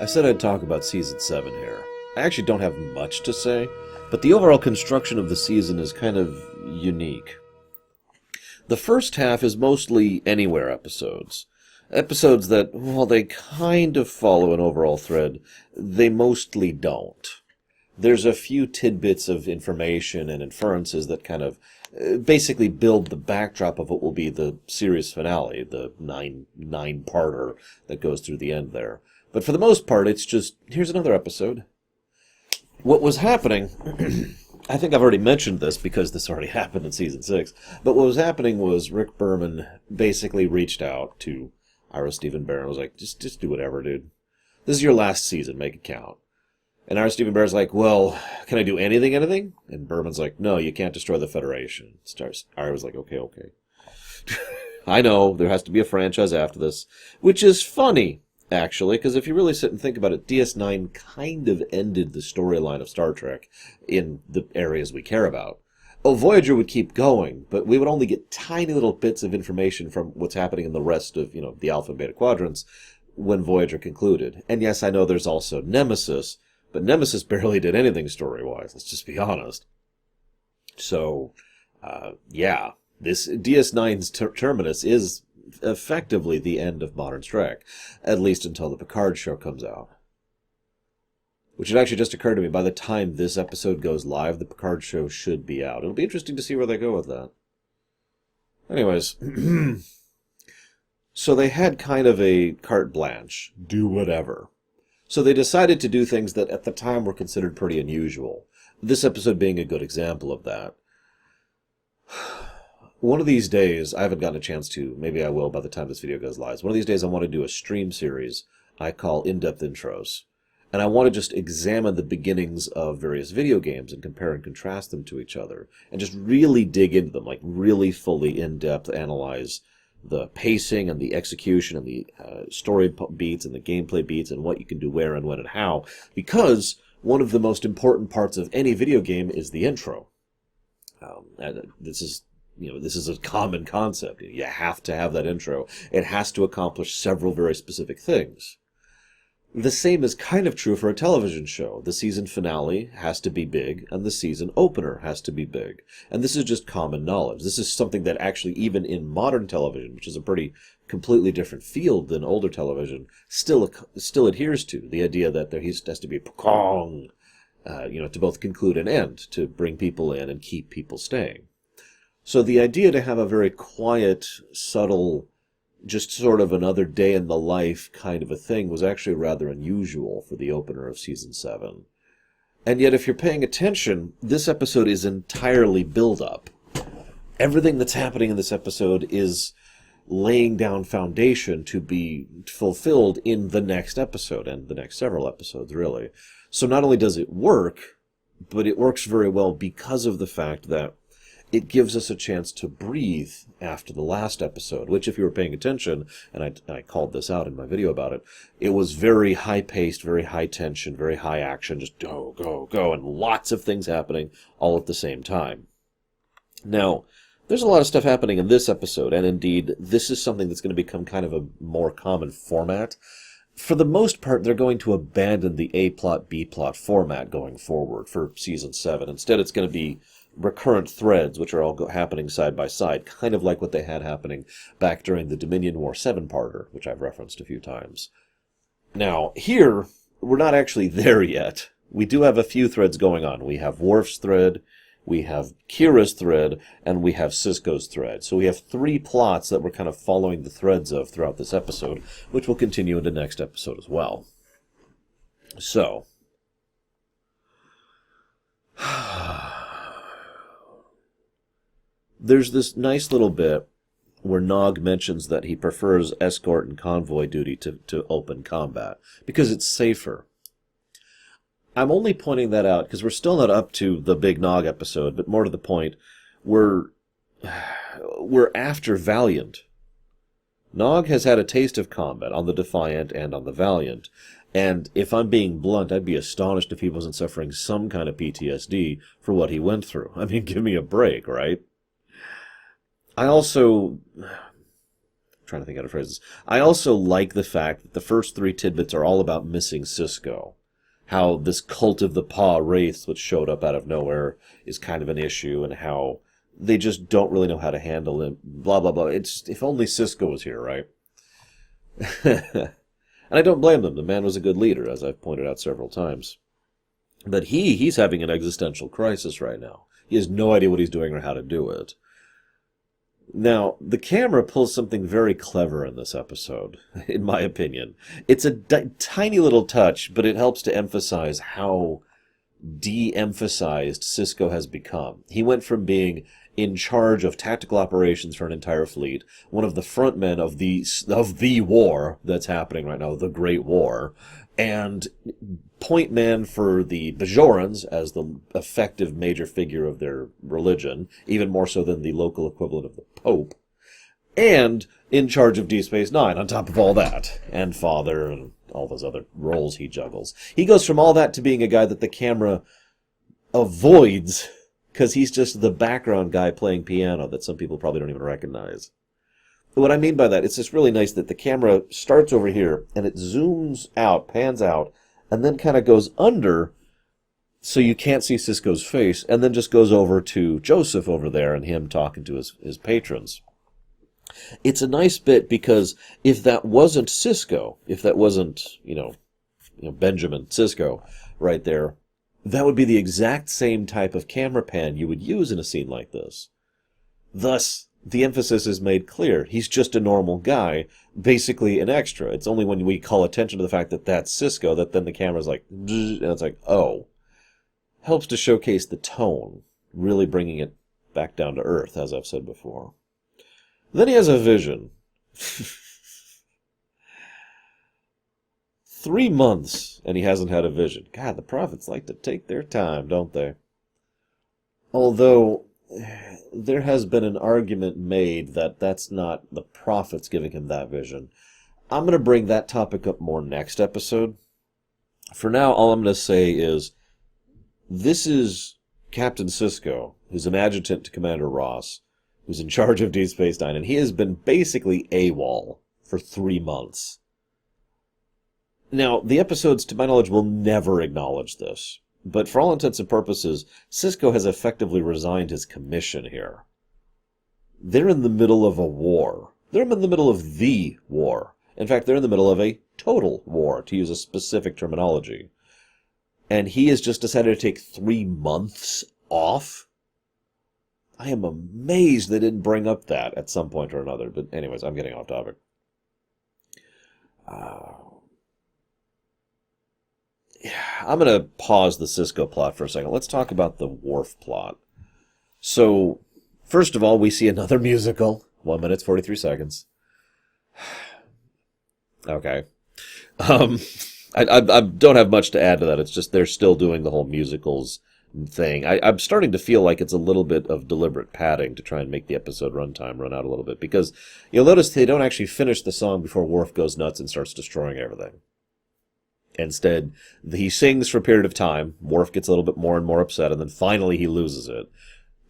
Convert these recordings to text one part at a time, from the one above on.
I said I'd talk about Season 7 here. I actually don't have much to say, but the overall construction of the season is kind of unique. The first half is mostly Anywhere episodes. Episodes that, while they kind of follow an overall thread, they mostly don't. There's a few tidbits of information and inferences that kind of basically build the backdrop of what will be the series finale, the nine-parter that goes through the end there. But for the most part, it's just, here's another episode. What was happening, I think I've already mentioned this because this already happened in Season 6, but what was happening was Rick Berman basically reached out to Ira Steven Behr and was like, just do whatever, dude. This is your last season, make it count. And Ira Steven Behr's like, well, can I do anything? And Berman's like, no, you can't destroy the Federation. Ira was like, okay. I know, there has to be a franchise after this, which is funny, actually, because if you really sit and think about it, DS9 kind of ended the storyline of Star Trek in the areas we care about. Oh, Voyager would keep going, but we would only get tiny little bits of information from what's happening in the rest of, the Alpha and Beta quadrants when Voyager concluded. And yes, I know there's also Nemesis, but Nemesis barely did anything story-wise, let's just be honest. So, this DS9's terminus is effectively the end of modern Trek, at least until the Picard show comes out. Which had actually just occurred to me, by the time this episode goes live, the Picard show should be out. It'll be interesting to see where they go with that. Anyways, so they had kind of a carte blanche, do whatever. So they decided to do things that at the time were considered pretty unusual. This episode being a good example of that. One of these days, I haven't gotten a chance to, maybe I will by the time this video goes live. One of these days I want to do a stream series I call In-Depth Intros. And I want to just examine the beginnings of various video games and compare and contrast them to each other. And just really dig into them, like really fully in-depth analyze the pacing and the execution and the story beats and the gameplay beats and what you can do where and when and how. Because one of the most important parts of any video game is the intro. And this is a common concept. You have to have that intro. It has to accomplish several very specific things. The same is kind of true for a television show. The season finale has to be big, and the season opener has to be big. And this is just common knowledge. This is something that actually, even in modern television, which is a pretty completely different field than older television, still adheres to. The idea that there has to be a pokong, to both conclude and end, to bring people in and keep people staying. So the idea to have a very quiet, subtle, just sort of another day in the life kind of a thing was actually rather unusual for the opener of Season 7. And yet, if you're paying attention, this episode is entirely build-up. Everything that's happening in this episode is laying down foundation to be fulfilled in the next episode, and the next several episodes, really. So not only does it work, but it works very well because of the fact that it gives us a chance to breathe after the last episode, which, if you were paying attention, and I called this out in my video about it, it was very high-paced, very high-tension, very high-action, just go, and lots of things happening all at the same time. Now, there's a lot of stuff happening in this episode, and indeed, this is something that's going to become kind of a more common format. For the most part, they're going to abandon the A-plot, B-plot format going forward for Season 7. Instead, it's going to be recurrent threads, which are all happening side by side, kind of like what they had happening back during the Dominion War 7-parter, which I've referenced a few times. Now, here, we're not actually there yet. We do have a few threads going on. We have Worf's thread, we have Kira's thread, and we have Sisko's thread. So we have 3 plots that we're kind of following the threads of throughout this episode, which will continue into next episode as well. So, there's this nice little bit where Nog mentions that he prefers escort and convoy duty to open combat, because it's safer. I'm only pointing that out because we're still not up to the big Nog episode, but more to the point, we're after Valiant. Nog has had a taste of combat on the Defiant and on the Valiant, and if I'm being blunt, I'd be astonished if he wasn't suffering some kind of PTSD for what he went through. I mean, give me a break, right? I trying to think how to phrase this. I also like the fact that the first 3 tidbits are all about missing Sisko. How this cult of the paw wraiths, which showed up out of nowhere, is kind of an issue, and how they just don't really know how to handle it, blah, blah, blah. It's, if only Sisko was here, right? And I don't blame them. The man was a good leader, as I've pointed out several times. But he's having an existential crisis right now. He has no idea what he's doing or how to do it. Now, the camera pulls something very clever in this episode, in my opinion. It's a tiny little touch, but it helps to emphasize how de-emphasized Sisko has become. He went from being in charge of tactical operations for an entire fleet, one of the frontmen of the war that's happening right now, the Great War, and point man for the Bajorans as the effective major figure of their religion, even more so than the local equivalent of the Pope, and in charge of Deep Space Nine on top of all that, and father, and all those other roles he juggles. He goes from all that to being a guy that the camera avoids because he's just the background guy playing piano that some people probably don't even recognize. What I mean by that, it's just really nice that the camera starts over here, and it zooms out, pans out, and then kind of goes under so you can't see Sisko's face, and then just goes over to Joseph over there and him talking to his patrons. It's a nice bit because if that wasn't Sisko, if that wasn't, Benjamin Sisko right there, that would be the exact same type of camera pan you would use in a scene like this. Thus, the emphasis is made clear. He's just a normal guy, basically an extra. It's only when we call attention to the fact that that's Sisko that then the camera's like, and it's like, oh. Helps to showcase the tone, really bringing it back down to earth, as I've said before. Then he has a vision. 3 months, and he hasn't had a vision. God, the prophets like to take their time, don't they? Although, there has been an argument made that that's not the prophets giving him that vision. I'm going to bring that topic up more next episode. For now, all I'm going to say is, this is Captain Sisko, who's an adjutant to Commander Ross, who's in charge of Deep Space Nine, and he has been basically AWOL for 3 months. Now, the episodes, to my knowledge, will never acknowledge this, but for all intents and purposes, Sisko has effectively resigned his commission here. They're in the middle of a war. They're in the middle of the war. In fact, they're in the middle of a total war, to use a specific terminology. And he has just decided to take 3 months off? I am amazed they didn't bring up that at some point or another. But anyways, I'm getting off topic. I'm going to pause the Sisko plot for a second. Let's talk about the Worf plot. So, first of all, we see another musical. 1 minute, 43 seconds. Okay. I don't have much to add to that. It's just they're still doing the whole musicals thing. I'm starting to feel like it's a little bit of deliberate padding to try and make the episode runtime run out a little bit. Because you'll notice they don't actually finish the song before Worf goes nuts and starts destroying everything. Instead, he sings for a period of time. Worf gets a little bit more and more upset, and then finally he loses it.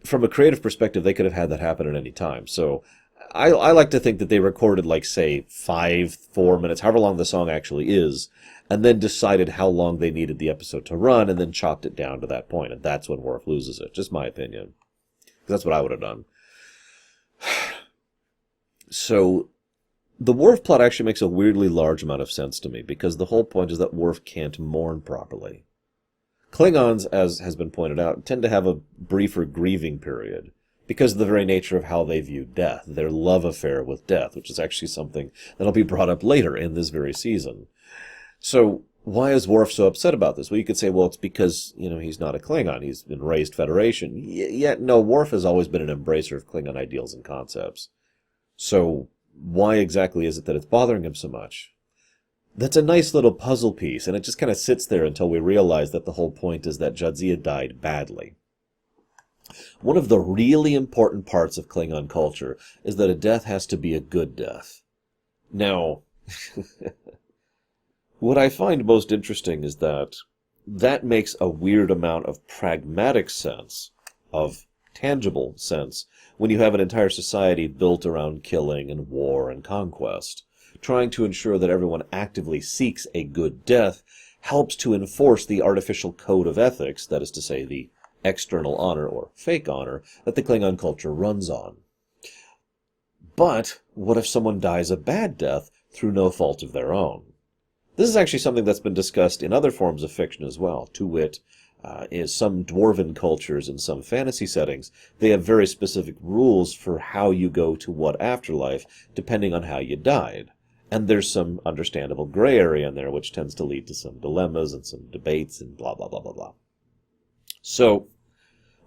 From a creative perspective, they could have had that happen at any time. So I like to think that they recorded, like, say, 4 minutes, however long the song actually is, and then decided how long they needed the episode to run, and then chopped it down to that point. And that's when Worf loses it. Just my opinion. That's what I would have done. So the Worf plot actually makes a weirdly large amount of sense to me, because the whole point is that Worf can't mourn properly. Klingons, as has been pointed out, tend to have a briefer grieving period, because of the very nature of how they view death, their love affair with death, which is actually something that'll be brought up later in this very season. So, why is Worf so upset about this? Well, you could say, well, it's because, he's not a Klingon, he's been raised Federation. Yet, no, Worf has always been an embracer of Klingon ideals and concepts. So, why exactly is it that it's bothering him so much? That's a nice little puzzle piece, and it just kind of sits there until we realize that the whole point is that Jadzia died badly. One of the really important parts of Klingon culture is that a death has to be a good death. Now, what I find most interesting is that makes a weird amount of pragmatic sense of tangible sense when you have an entire society built around killing and war and conquest. Trying to ensure that everyone actively seeks a good death helps to enforce the artificial code of ethics, that is to say, the external honor or fake honor that the Klingon culture runs on. But what if someone dies a bad death through no fault of their own? This is actually something that's been discussed in other forms of fiction as well, to wit, in some dwarven cultures and some fantasy settings, they have very specific rules for how you go to what afterlife, depending on how you died. And there's some understandable gray area in there, which tends to lead to some dilemmas and some debates and blah, blah, blah, blah, blah. So,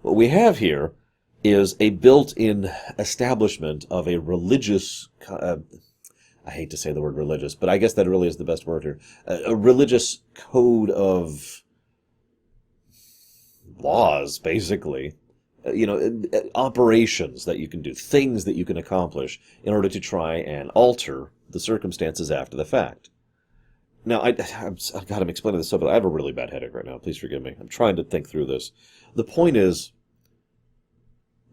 what we have here is a built-in establishment of a religious, I hate to say the word religious, but I guess that really is the best word here, a religious code of laws, basically. Operations that you can do, things that you can accomplish in order to try and alter the circumstances after the fact. Now, I've got him explaining this stuff, but I have a really bad headache right now. Please forgive me. I'm trying to think through this. The point is,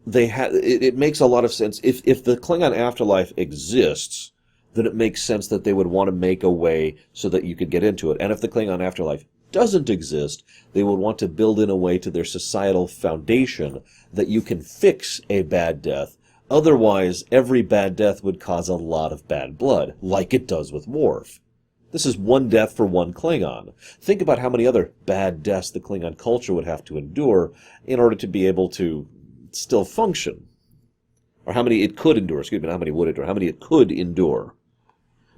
it makes a lot of sense. If the Klingon afterlife exists, then it makes sense that they would want to make a way so that you could get into it. And if the Klingon afterlife doesn't exist, they would want to build in a way to their societal foundation that you can fix a bad death. Otherwise, every bad death would cause a lot of bad blood, like it does with Worf. This is one death for one Klingon. Think about how many other bad deaths the Klingon culture would have to endure in order to be able to still function. Or how many it could endure, not how many would endure, how many it could endure.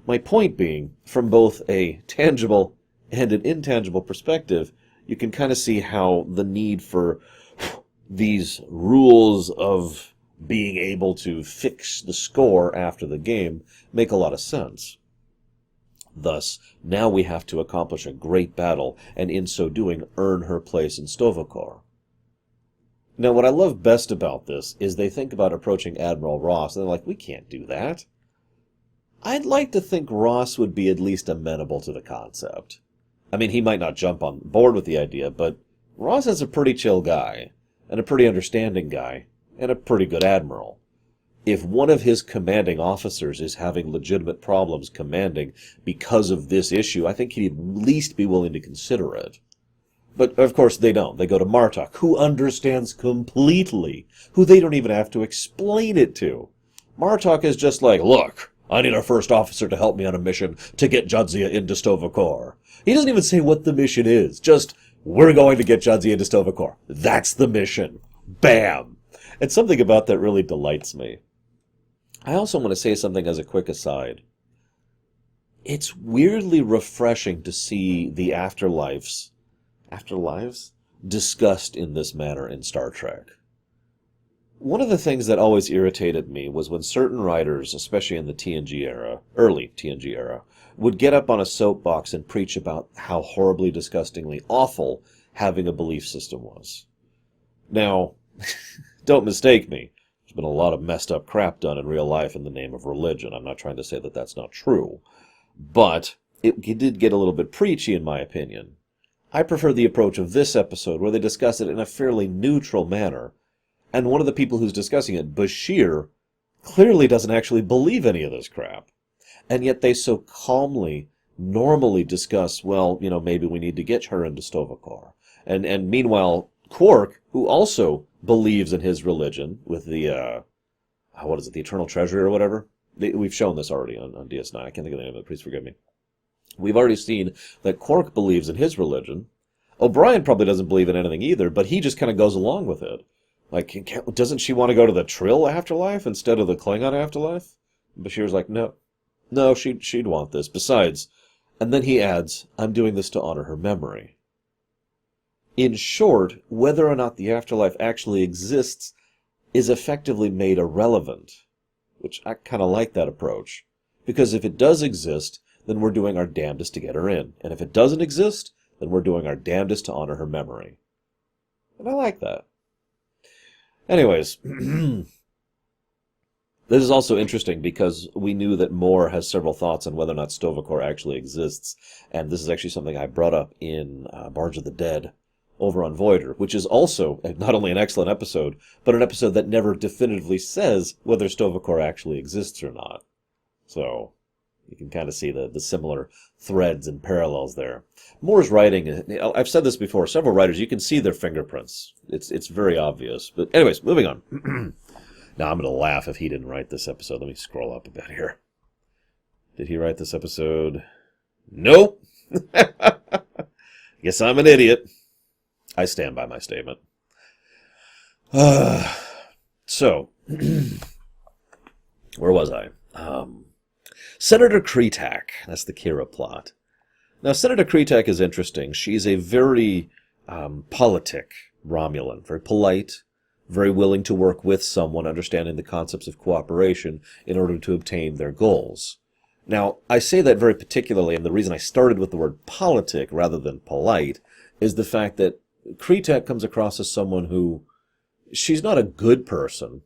My point being, from both a tangible and an intangible perspective, you can kind of see how the need for these rules of being able to fix the score after the game make a lot of sense. Thus, now we have to accomplish a great battle, and in so doing, earn her place in Sto-vo-kor. Now, what I love best about this is they think about approaching Admiral Ross, and they're like, we can't do that. I'd like to think Ross would be at least amenable to the concept. I mean, he might not jump on board with the idea, but Ross is a pretty chill guy, and a pretty understanding guy, and a pretty good admiral. If one of his commanding officers is having legitimate problems commanding because of this issue, I think he'd at least be willing to consider it. But, of course, they don't. They go to Martok, who understands completely, who they don't even have to explain it to. Martok is just like, look, I need our first officer to help me on a mission to get Jadzia into Sto-vo-kor. He doesn't even say what the mission is. Just, we're going to get Jadzia into Sto-vo-kor. That's the mission. Bam! And something about that really delights me. I also want to say something as a quick aside. It's weirdly refreshing to see the afterlives discussed in this manner in Star Trek. One of the things that always irritated me was when certain writers, especially in the TNG era, early TNG era, would get up on a soapbox and preach about how horribly, disgustingly awful having a belief system was. Now, don't mistake me. There's been a lot of messed up crap done in real life in the name of religion. I'm not trying to say that that's not true. But it did get a little bit preachy, in my opinion. I prefer the approach of this episode, where they discuss it in a fairly neutral manner. And one of the people who's discussing it, Bashir, clearly doesn't actually believe any of this crap. And yet they so calmly, normally discuss, well, maybe we need to get her into Sto-vo-kor. And meanwhile, Quark, who also believes in his religion with the, the Eternal Treasury or whatever. We've shown this already on DS9. I can't think of the name of it. Please forgive me. We've already seen that Quark believes in his religion. O'Brien probably doesn't believe in anything either, but he just kind of goes along with it. Like, doesn't she want to go to the Trill afterlife instead of the Klingon afterlife? Bashir's like, no, she'd want this. Besides, and then he adds, I'm doing this to honor her memory. In short, whether or not the afterlife actually exists is effectively made irrelevant, which I kind of like that approach. Because if it does exist, then we're doing our damnedest to get her in. And if it doesn't exist, then we're doing our damnedest to honor her memory. And I like that. Anyways, this is also interesting because we knew that Moore has several thoughts on whether or not Sto-vo-kor actually exists. And this is actually something I brought up in Barge of the Dead over on Voyager, which is also not only an excellent episode, but an episode that never definitively says whether Sto-vo-kor actually exists or not. So you can kind of see the similar threads and parallels there. Moore's writing, I've said this before, several writers, you can see their fingerprints. It's very obvious. But anyways, moving on. Now I'm going to laugh if he didn't write this episode. Let me scroll up a bit here. Did he write this episode? Nope. Guess I'm an idiot. I stand by my statement. So, where was I? Senator Kretak. That's the Kira plot. Now, Senator Kretak is interesting. She's a very politic Romulan, very polite, very willing to work with someone, understanding the concepts of cooperation in order to obtain their goals. Now, I say that very particularly, and the reason I started with the word politic rather than polite is the fact that Kretak comes across as someone who, she's not a good person,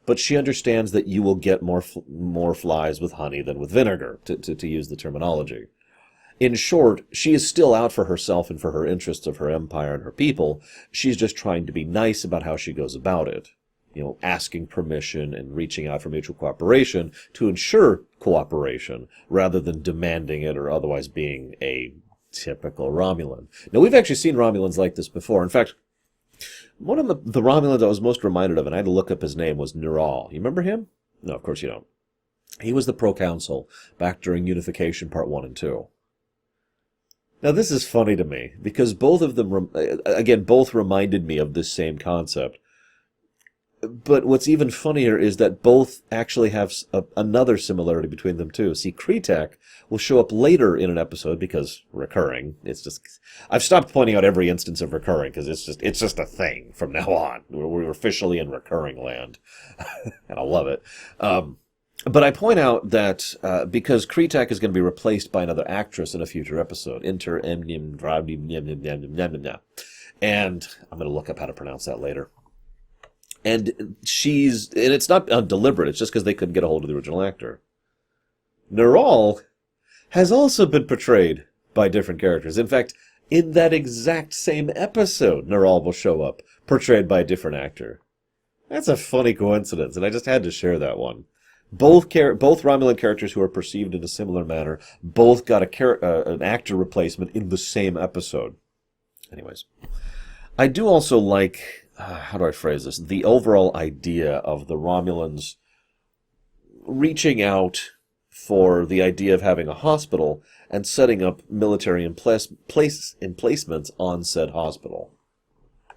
but she understands that you will get more flies with honey than with vinegar, to use the terminology. In short, she is still out for herself and for her interests of her empire and her people. She's just trying to be nice about how she goes about it. You know, asking permission and reaching out for mutual cooperation to ensure cooperation rather than demanding it or otherwise being a typical Romulan. Now, we've actually seen Romulans like this before. In fact, one of the Romulans I was most reminded of, and I had to look up his name, was Neural. You remember him? No, of course you don't. He was the proconsul back during Unification Part 1 and 2. Now, this is funny to me, because both of them, again, both reminded me of this same concept. But what's even funnier is that both actually have another similarity between them, too. See, Kretak will show up later in an episode because recurring. It's just, I've stopped pointing out every instance of recurring because it's just a thing from now on. We're officially in recurring land. And I love it. But I point out that because Kretak is going to be replaced by another actress in a future episode, and I'm going to look up how to pronounce that later. And it's not deliberate, it's just because they couldn't get a hold of the original actor. Neural has also been portrayed by different characters. In fact, in that exact same episode, Neural will show up, portrayed by a different actor. That's a funny coincidence, and I just had to share that one. Both Romulan characters who are perceived in a similar manner, both got an actor replacement in the same episode. Anyways, I do also like, how do I phrase this? The overall idea of the Romulans reaching out for the idea of having a hospital and setting up military emplacements on said hospital.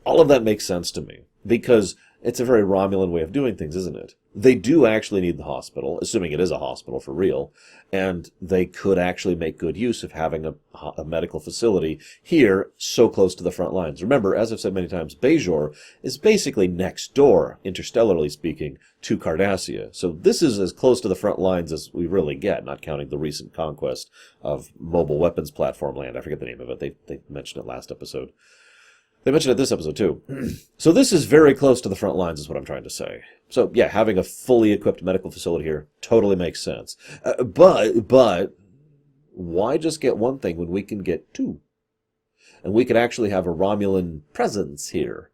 All of that makes sense to me, because it's a very Romulan way of doing things, isn't it? They do actually need the hospital, assuming it is a hospital for real, and they could actually make good use of having a medical facility here so close to the front lines. Remember, as I've said many times, Bajor is basically next door, interstellarly speaking, to Cardassia. So this is as close to the front lines as we really get, not counting the recent conquest of mobile weapons platform land. I forget the name of it. They mentioned it last episode. They mentioned it this episode, too. So this is very close to the front lines, is what I'm trying to say. So, yeah, having a fully equipped medical facility here totally makes sense. But why just get one thing when we can get two? And we could actually have a Romulan presence here.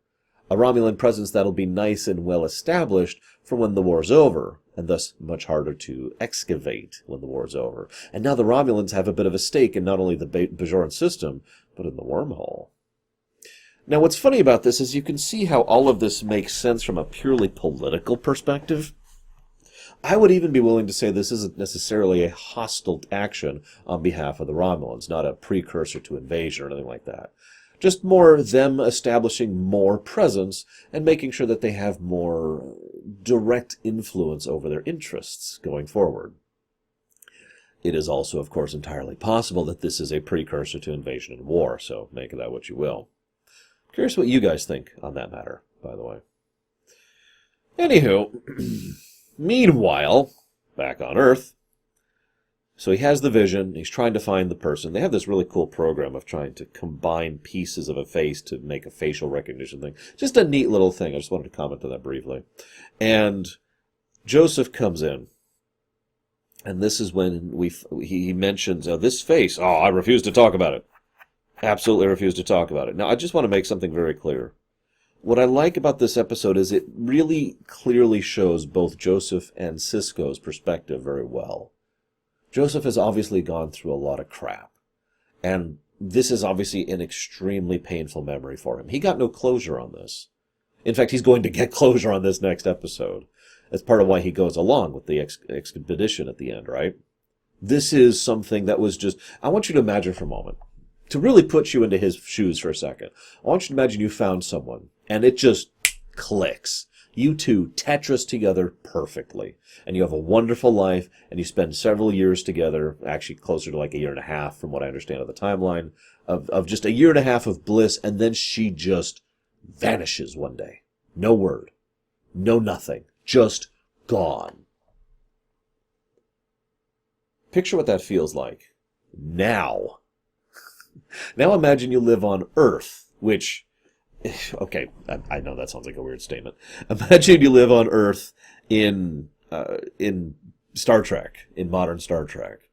A Romulan presence that'll be nice and well established for when the war's over, and thus much harder to excavate when the war's over. And now the Romulans have a bit of a stake in not only the Bajoran system, but in the wormhole. Now, what's funny about this is you can see how all of this makes sense from a purely political perspective. I would even be willing to say this isn't necessarily a hostile action on behalf of the Romulans, not a precursor to invasion or anything like that. Just more them establishing more presence and making sure that they have more direct influence over their interests going forward. It is also, of course, entirely possible that this is a precursor to invasion and war, so make of that what you will. Curious what you guys think on that matter, by the way. Anywho, meanwhile, back on Earth, so he has the vision, he's trying to find the person. They have this really cool program of trying to combine pieces of a face to make a facial recognition thing. Just a neat little thing. I just wanted to comment on that briefly. And Joseph comes in. And this is when he mentions, this face, I refuse to talk about it. Absolutely refuse to talk about it. Now, I just want to make something very clear. What I like about this episode is it really clearly shows both Joseph and Sisko's perspective very well. Joseph has obviously gone through a lot of crap, and this is obviously an extremely painful memory for him. He got no closure on this. In fact, he's going to get closure on this next episode. That's part of why he goes along with the expedition at the end, right? This is something that was just... I want you to imagine for a moment, to really put you into his shoes for a second. I want you to imagine you found someone, and it just clicks. You two Tetris together perfectly. And you have a wonderful life, and you spend several years together, actually closer to like a year and a half from what I understand of the timeline, of just a year and a half of bliss, and then she just vanishes one day. No word. No nothing. Just gone. Picture what that feels like. Now. Now imagine you live on Earth, which... Okay, I know that sounds like a weird statement. Imagine you live on Earth in Star Trek, in modern Star Trek.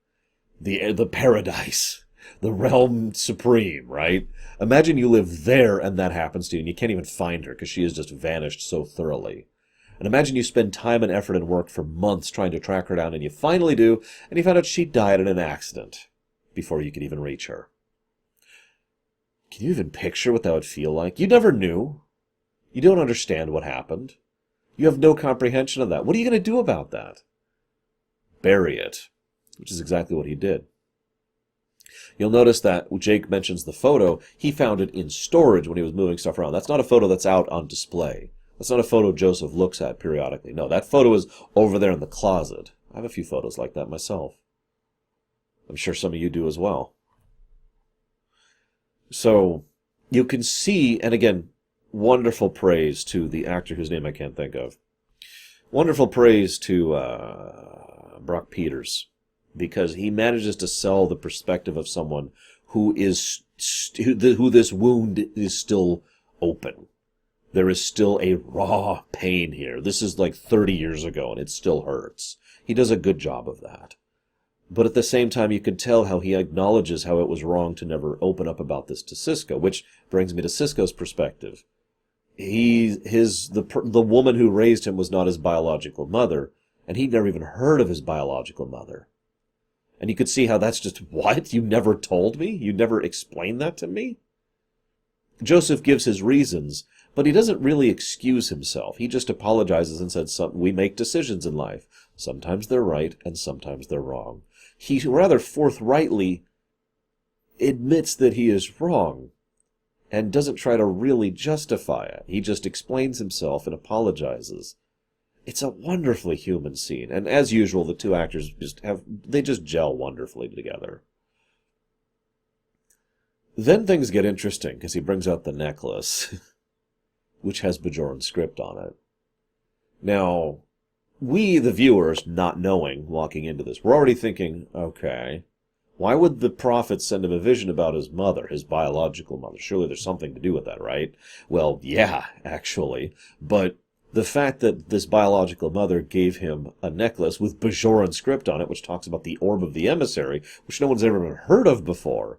The paradise, the realm supreme, right? Imagine you live there and that happens to you and you can't even find her because she has just vanished so thoroughly. And imagine you spend time and effort and work for months trying to track her down and you finally do, and you find out she died in an accident before you could even reach her. Can you even picture what that would feel like? You never knew. You don't understand what happened. You have no comprehension of that. What are you going to do about that? Bury it, which is exactly what he did. You'll notice that Jake mentions the photo. He found it in storage when he was moving stuff around. That's not a photo that's out on display. That's not a photo Joseph looks at periodically. No, that photo is over there in the closet. I have a few photos like that myself. I'm sure some of you do as well. So you can see, and again, wonderful praise to the actor whose name I can't think of. Wonderful praise to Brock Peters, because he manages to sell the perspective of someone who this wound is still open. There is still a raw pain here. This is like 30 years ago, and it still hurts. He does a good job of that. But at the same time, you can tell how he acknowledges how it was wrong to never open up about this to Sisko, which brings me to Sisko's perspective. The woman who raised him was not his biological mother, and he'd never even heard of his biological mother. And you could see how that's just, what? You never told me? You never explained that to me? Joseph gives his reasons, but he doesn't really excuse himself. He just apologizes and says, we make decisions in life. Sometimes they're right, and sometimes they're wrong. He rather forthrightly admits that he is wrong and doesn't try to really justify it. He just explains himself and apologizes. It's a wonderfully human scene, and as usual, the two actors just gel wonderfully together. Then things get interesting, because he brings out the necklace, which has Bajoran's script on it. Now, we, the viewers, not knowing, walking into this, we're already thinking, okay, why would the prophet send him a vision about his mother, his biological mother? Surely there's something to do with that, right? Well, yeah, actually. But the fact that this biological mother gave him a necklace with Bajoran script on it, which talks about the orb of the emissary, which no one's ever even heard of before,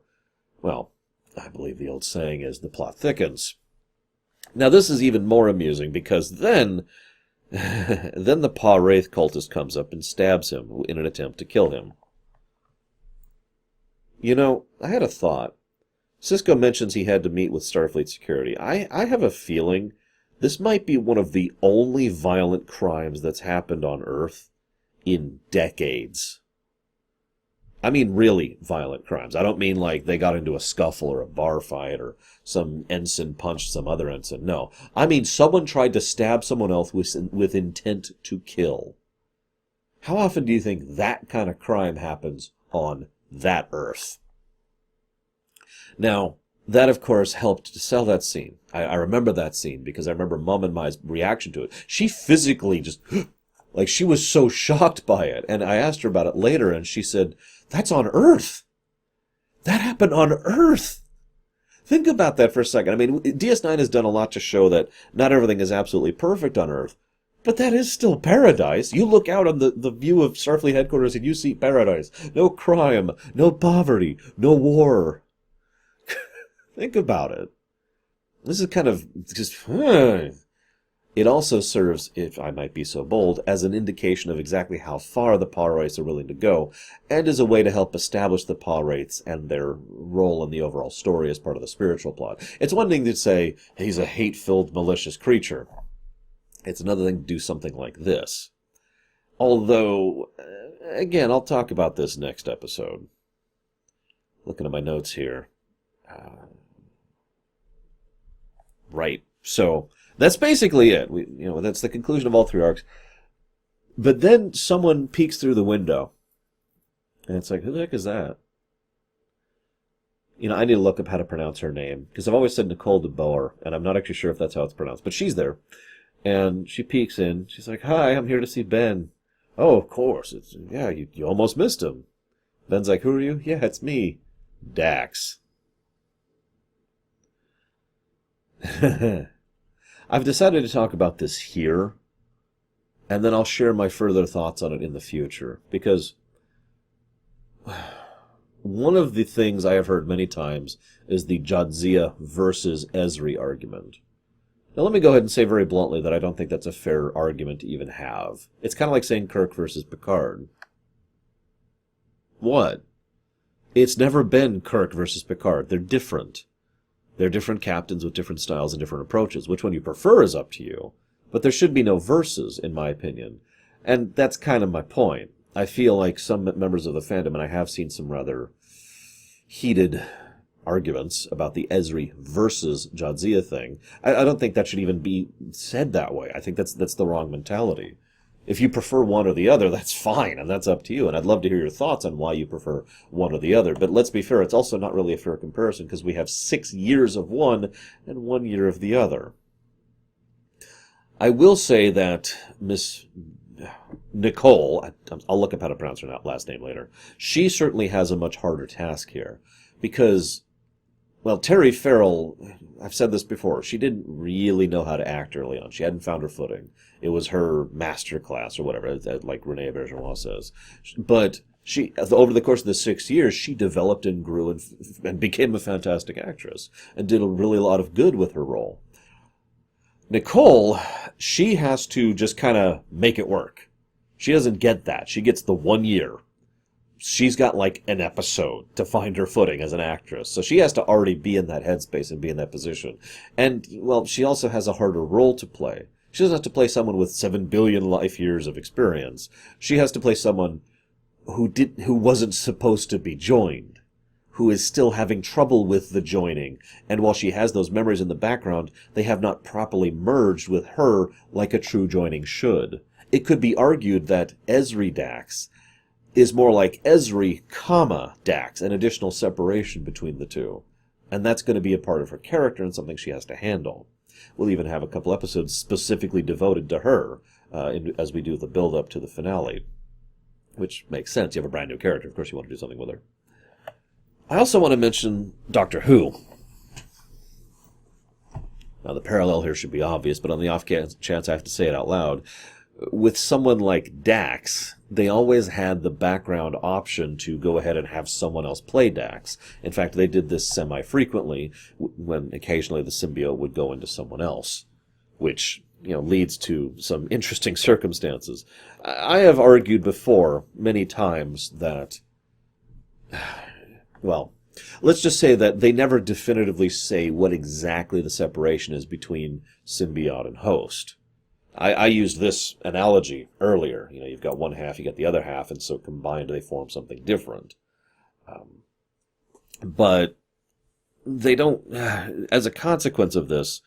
well, I believe the old saying is, the plot thickens. Now, this is even more amusing, because then the Pa Wraith cultist comes up and stabs him in an attempt to kill him. You know, I had a thought. Sisko mentions he had to meet with Starfleet security. I have a feeling this might be one of the only violent crimes that's happened on Earth in decades. I mean really violent crimes. I don't mean like they got into a scuffle or a bar fight or some ensign punched some other ensign. No. I mean someone tried to stab someone else with intent to kill. How often do you think that kind of crime happens on that Earth? Now, that of course helped to sell that scene. I remember that scene because I remember Mum and my reaction to it. She physically just, like she was so shocked by it. And I asked her about it later and she said, that's on Earth. That happened on Earth. Think about that for a second. I mean, DS9 has done a lot to show that not everything is absolutely perfect on Earth, but that is still paradise. You look out on the view of Starfleet headquarters and you see paradise. No crime, no poverty, no war. Think about it. This is kind of just... It also serves, if I might be so bold, as an indication of exactly how far the paw wraiths are willing to go, and as a way to help establish the paw wraiths and their role in the overall story as part of the spiritual plot. It's one thing to say, he's a hate-filled, malicious creature. It's another thing to do something like this. Although, again, I'll talk about this next episode. Looking at my notes here. Right, so... That's basically it. That's the conclusion of all 3 arcs. But then someone peeks through the window. And it's like, who the heck is that? I need to look up how to pronounce her name. Because I've always said Nicole de Boer, and I'm not actually sure if that's how it's pronounced. But she's there. And she peeks in. She's like, hi, I'm here to see Ben. Oh, of course. You almost missed him. Ben's like, who are you? Yeah, it's me. Dax. I've decided to talk about this here, and then I'll share my further thoughts on it in the future, because one of the things I have heard many times is the Jadzia versus Ezri argument. Now let me go ahead and say very bluntly that I don't think that's a fair argument to even have. It's kind of like saying Kirk versus Picard. What? It's never been Kirk versus Picard. They're different. They're different captains with different styles and different approaches. Which one you prefer is up to you. But there should be no versus, in my opinion. And that's kind of my point. I feel like some members of the fandom, and I have seen some rather heated arguments about the Ezri versus Jadzia thing. I don't think that should even be said that way. I think that's the wrong mentality. If you prefer one or the other, that's fine, and that's up to you. And I'd love to hear your thoughts on why you prefer one or the other. But let's be fair, it's also not really a fair comparison, because we have 6 years of one and 1 year of the other. I will say that Miss Nicole, I'll look up how to pronounce her last name later, she certainly has a much harder task here. Because, well, Terry Farrell, I've said this before, she didn't really know how to act early on. She hadn't found her footing. It was her master class or whatever, like Renee Bergeron says. But she, over the course of the 6 years, she developed and grew and became a fantastic actress and did a really lot of good with her role. Nicole, she has to just kind of make it work. She doesn't get that. She gets the 1 year. She's got like an episode to find her footing as an actress. So she has to already be in that headspace and be in that position. And, well, she also has a harder role to play. She doesn't have to play someone with 7 billion life years of experience. She has to play someone who wasn't supposed to be joined, who is still having trouble with the joining. And while she has those memories in the background, they have not properly merged with her like a true joining should. It could be argued that Ezri Dax is more like Ezri, Dax, an additional separation between the two. And that's going to be a part of her character and something she has to handle. We'll even have a couple episodes specifically devoted to her as we do the build-up to the finale. Which makes sense. You have a brand new character. Of course you want to do something with her. I also want to mention Doctor Who. Now, the parallel here should be obvious, but on the off chance I have to say it out loud, with someone like Dax, they always had the background option to go ahead and have someone else play Dax. In fact, they did this semi-frequently when occasionally the symbiote would go into someone else, which, leads to some interesting circumstances. I have argued before many times that, well, let's just say that they never definitively say what exactly the separation is between symbiote and host. I used this analogy earlier. You've got one half, you get the other half, and so combined they form something different. But they don't... As a consequence of this,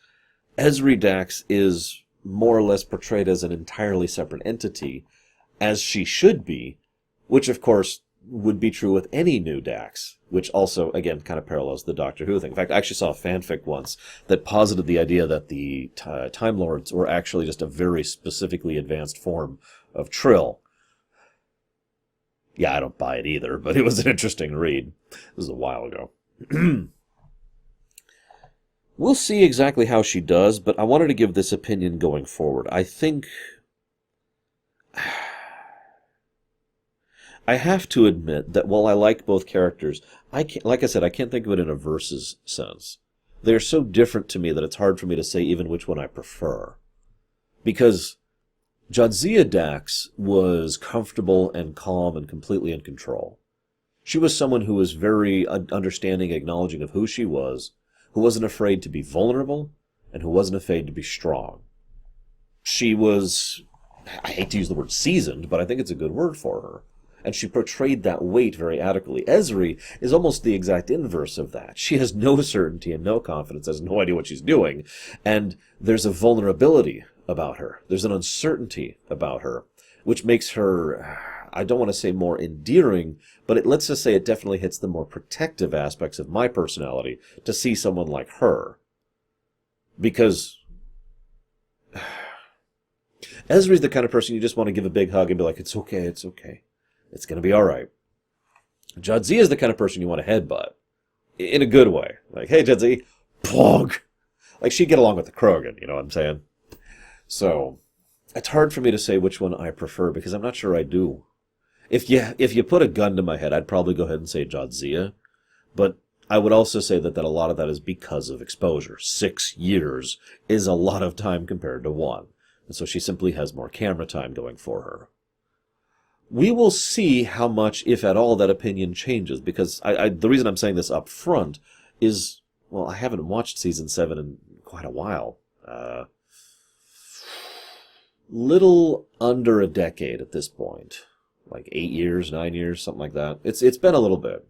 Ezri Dax is more or less portrayed as an entirely separate entity, as she should be, which of course would be true with any new Dax, which also, again, kind of parallels the Doctor Who thing. In fact, I actually saw a fanfic once that posited the idea that the Time Lords were actually just a very specifically advanced form of Trill. Yeah, I don't buy it either, but it was an interesting read. This was a while ago. We'll see exactly how she does, but I wanted to give this opinion going forward. I think... I have to admit that while I like both characters, like I said, I can't think of it in a versus sense. they're so different to me that it's hard for me to say even which one I prefer. Because Jadzia Dax was comfortable and calm and completely in control. She was someone who was very understanding, acknowledging of who she was, who wasn't afraid to be vulnerable, and who wasn't afraid to be strong. She was, I hate to use the word seasoned, but I think it's a good word for her. And she portrayed that weight very adequately. Ezri is almost the exact inverse of that. She has no certainty and no confidence, has no idea what she's doing, and there's a vulnerability about her. There's an uncertainty about her, which makes her, I don't want to say more endearing, but let's just say it definitely hits the more protective aspects of my personality to see someone like her. Because Ezri's the kind of person you just want to give a big hug and be like, it's okay, it's okay. It's going to be all right. Jadzia is the kind of person you want to headbutt. In a good way. Like, hey, Jadzia, plonk. Like, she'd get along with the Krogan, you know what I'm saying? So, it's hard for me to say which one I prefer, because I'm not sure I do. If you put a gun to my head, I'd probably go ahead and say Jadzia. But I would also say that a lot of that is because of exposure. 6 years is a lot of time compared to 1. And so she simply has more camera time going for her. We will see how much, if at all, that opinion changes, because the reason I'm saying this up front is, well, I haven't watched Season 7 in quite a while. Little under a decade at this point. Like 8 years, 9 years, something like that. It's been a little bit.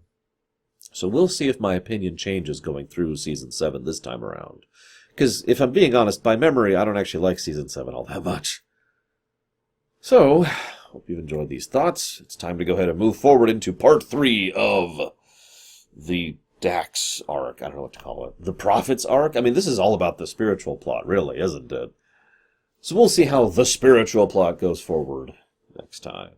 So we'll see if my opinion changes going through Season 7 this time around. Because, if I'm being honest, by memory, I don't actually like Season 7 all that much. So, hope you've enjoyed these thoughts. It's time to go ahead and move forward into Part 3 of the Dax arc. I don't know what to call it. The Prophet's arc? I mean, this is all about the spiritual plot, really, isn't it? So we'll see how the spiritual plot goes forward next time.